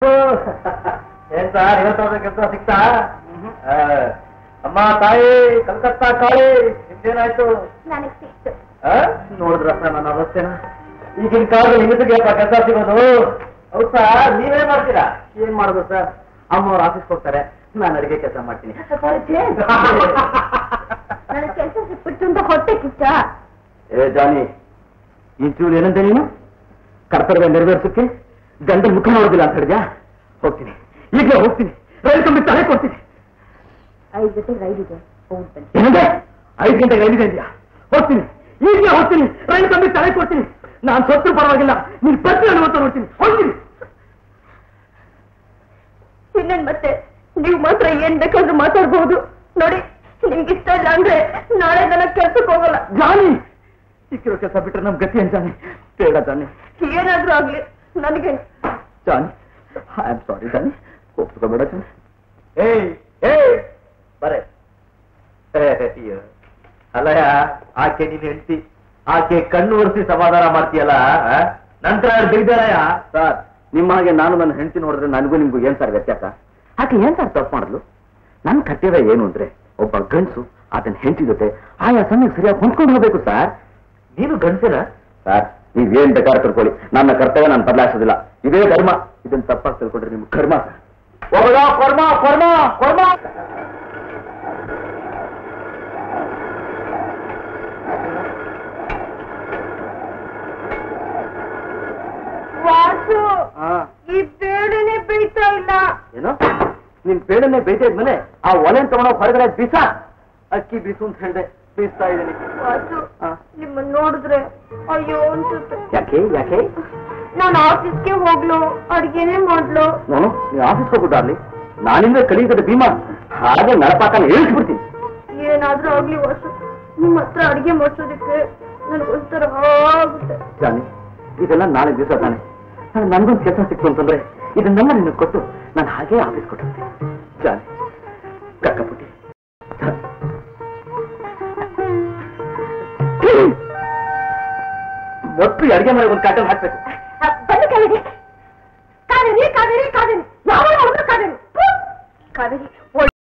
ಏನ್ ಸರ್ ಇವತ್ತಾದ್ರೂ ಕೆಲಸ ಸಿಕ್ತಾ? ಅಮ್ಮ ತಾಯಿ ಕಲ್ಕತ್ತಾ ಕಾಳಿ ನಿಮ್ದೇನಾಯ್ತು? ನನಗೆ ಸಿಕ್ತು. ನೋಡಿದ್ರ ನನ್ನ ಅವಸ್ಥೆನ? ಈಗಿನ ಕಾಲದಲ್ಲಿ ಹೆಂಗಸಿಗೆ ಕೆಲಸ ಸಿಗೋದು? ಹೌದು ಸರ್, ನೀವೇನ್ ಮಾಡ್ತೀರಾ? ಏನ್ ಮಾಡೋದು ಸರ್, ಅಮ್ಮವ್ರು ಆಫೀಸ್ಗೆ ಹೋಗ್ತಾರೆ, ನಾನು ಅಡಿಗೆ ಕೆಲಸ ಮಾಡ್ತೀನಿ. ನನಗೆ ಕೆಲಸ ಸಿಕ್ಬಿಟ್ಟು ಅಂತ ಹೊಟ್ಟೆ ಕಿಚ್ಚ. ಏ ಜಾನಿ, ಇಂಚೂರು ಏನಂತೆ ನೀನು? ಕರ್ತವ್ಯ ನೆರವೇರಿಸಕ್ಕೆ ಗಂಡನ ಮುಖ ನೋಡೋದಿಲ್ಲ ಅಂತ ಹೇಳಿದ್ಯಾ? ಹೋಗ್ತೀನಿ, ಈಗಲೇ ಹೋಗ್ತೀನಿ, ರೈಲು ತುಂಬಿ ತಲೆ ಕೊಡ್ತೀನಿ. 5 ಗಂಟೆಗೆ ರೈಲ್ ಇದೆ, ಹೋಗ್ಬನ್ನಿ. ಏನಂದ್ರೆ 5 ಗಂಟೆಗೆ ರೈಲ್ ಇದೆ ಇದೆಯಾ? ಹೋಗ್ತೀನಿ, ಈಗಲೇ ಹೋಗ್ತೀನಿ, ರೈಲು ತುಂಬಿ ತಲೆ ಕೊಡ್ತೀನಿ. ನಾನು ಸತ್ತು ಪರವಾಗಿಲ್ಲ, ನೀನು ಪ್ರತಿ ಅನುಮತ ನೋಡ್ತೀನಿ, ಹೋಗ್ತೀನಿ. ಇನ್ನೇನ್ ಮತ್ತೆ ನೀವು ಮಾತ್ರ ಏನ್ ಬೇಕಾದ್ರೂ ಮಾತಾಡ್ಬಹುದು. ನೋಡಿ, ನಿಮ್ಗೆ ಇಷ್ಟ ಇಲ್ಲ ಅಂದ್ರೆ ನಾಳೆ ನನಗೆ ಕೆಲ್ಸಕ್ಕೆ ಹೋಗಲ್ಲ. ಜಾನಿ, ಸಿಕ್ಕಿರೋ ಕೆಲಸ ಬಿಟ್ರೆ ನಮ್ ಗತಿ ಅಂತ ಜಾನಿ. ಬೇಡ ಜಾನಿ, ಏನಾದ್ರೂ ಆಗ್ಲಿ ನನಗೆ. ಜಾನಿ, ಐ ಆಮ್ ಸಾರಿ ಜಾನಿ, ಒಪ್ಪಿಕೋಬೇಡ ಜಾನಿ. ಏಯ್ ಏಯ್ ಬರೇ. ಅಲ್ಲಯ್ಯ, ಆಕೆ ನೀನ್ ಹೆಂಡತಿ, ಆಕೆ ಕಣ್ಣು ಒರೆಸಿ ಸಮಾಧಾನ ಮಾಡ್ತೀಯಲ್ಲ, ನಂತರ ಬಿದ್ದಾರಯ್ಯ. ಸರ್, ನಿಮ್ಮ ಹಾಗೆ ನಾನು ನನ್ನ ಹೆಂಡತಿ ನೋಡಿದ್ರೆ ನನಗೂ ನಿಮ್ಗೂ ಏನ್ ಸರ್ ವ್ಯತ್ಯಾಸ? ಆಕೆ ಏನ್ ಸರ್ ತಪ್ಪು ಮಾಡಿದ್ಲು? ನನ್ ಕರ್ತವ್ಯ ಏನು ಅಂದ್ರೆ ಒಬ್ಬ ಗಂಡಸು ಆತನ ಹೆಂಡತಿ ಜೊತೆ ಆಯಾ ಸಮಯಕ್ಕೆ ಸರಿಯಾಗಿ ಹೊಂದ್ಕೊಂಡು ಹೋಗ್ಬೇಕು ಸರ್. ನೀನು ಗಂಡಸರ ಸರ್, ನೀವೇನ್ ಬೇಕಾದ್ರೆ ತಿಳ್ಕೊಳ್ಳಿ, ನನ್ನ ಕರ್ತವ್ಯ ನಾನು ಬದಲಾಯಿಸೋದಿಲ್ಲ. ಇದೇ ಧರ್ಮ. ಇದನ್ನ ತಪ್ಪಾಗಿ ತಿಳ್ಕೊಂಡ್ರೆ ನಿಮ್ಗೆ ಕರ್ಮ ಸರ್. ಕರ್ಮ ಕರ್ಮ ಕರ್ಮ. ವಾಸು, ಈ ಬೇಡನೆ ಬೇಯ್ತಾ ಇಲ್ಲ. ಏನು? ನಿನ್ ಬೇಡನೆ ಬೇಯ್ತಾ ಇದ್ಮೇಲೆ ಆ ಒಲೆನ್ ತಗೊಂಡೋಗಿ ಹೊರಗಡೆ ಬೀಸ. ಅಕ್ಕಿ ಬೀಸು ಅಂತ ಹೇಳಿದೆ, ಬೀಸ್ತಾ ಇದ್ದೀನಿ. ವಾಸು, ನಿಮ್ಮನ್ನ ನೋಡಿದ್ರೆ ಅಯ್ಯೋ ಅನ್ಸುತ್ತೆ. ಯಾಕೆ ಯಾಕೆ? ನಾನು ಆಫೀಸ್ಗೆ ಹೋಗ್ಲು, ಅಡ್ಗೆನೆ ಮಾಡ್ಲು. ನಾನು ನೀವು ಆಫೀಸ್ಗೆ ಹೋಗ್ಬಿಟ್ಟಾರ್ಲಿ, ನಾನಿಂದ ಕಲಿಯುತ್ತದೆ ಭೀಮಾ. ಹಾಗೆ ನಳಪಾಕನ ಇಳಿಸ್ಬಿಡ್ತೀನಿ. ಏನಾದ್ರೂ ಆಗ್ಲಿ ವಾಸು, ನಿಮ್ಮ ಹತ್ರ ಅಡ್ಗೆ ಮಾಡ್ಸೋದಕ್ಕೆ ನನಗೊಂಥರ ಆಗುತ್ತೆ. ಜಾನಿ, ಇದೆಲ್ಲ ನಾಳೆ ದಿವಸ ತಾನೆ. ನನ್ಗೊಂದು ಕೆಲಸ ಸಿಕ್ತು ಅಂತಂದ್ರೆ ಇದನ್ನೆಲ್ಲ ನಿನಗೆ ಕೊಟ್ಟು ನಾನು ಹಾಗೆ ಆಫೀಸ್ ಕೊಟ್ಟಿರ್ತೀನಿ. ಜಾನಿ, ಕಕ್ಕಪುಟ್ಟಿ, ಮೊದಲು ಅಡಿಗೆ ಮಾಡಿ ಒಂದು ಕಾಟನ್ ಹಾಕ್ಬೇಕು.